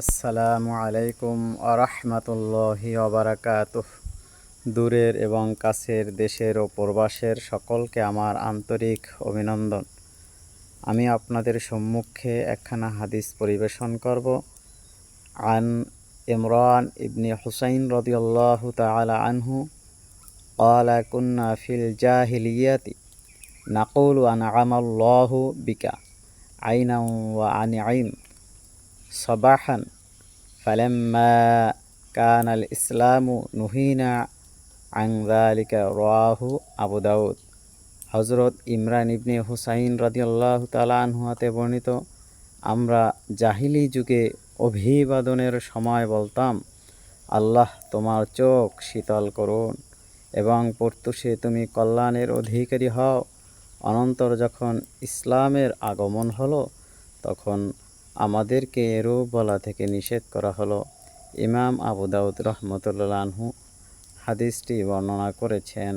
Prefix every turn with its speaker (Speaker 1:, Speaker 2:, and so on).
Speaker 1: আসসালামু আলাইকুম আরহামতুল্লাহি ওবারাকাতুহ। দূরের এবং কাছের দেশের ও প্রবাসের সকলকে আমার আন্তরিক অভিনন্দন। আমি আপনাদের সম্মুখে একখানা হাদিস পরিবেশন করব। আন ইমরান ইবনে হুসাইন রাদিয়াল্লাহু তাআলা আনহু ক্বালা কুন্না ফিল জাহিলিয়াতি নাকুলু আনআমাল্লাহু বিকা আইনাও ওয়া আনঈম সাবাহান ফালাম্মা কানাল ইসলামু নুহিনা আন যালিকা রাওয়াহু আবু দাউদ। হযরত ইমরান ইবনে হুসাইন রাদিয়াল্লাহু তাআলা আনহু হতে বর্ণিত, আমরা জাহিলি যুগে অভিবাদনের সময় বলতাম, আল্লাহ তোমার চোখ শীতল করুন এবং প্রত্যুষে তুমি কল্যাণের অধিকারী হও। অনন্তর যখন ইসলামের আগমন হলো তখন আমাদেরকে এরূপ বলা থেকে নিষেধ করা হলো। ইমাম আবু দাউদ রহমতুল্লাহ আনহু হাদিসটি বর্ণনা করেছেন।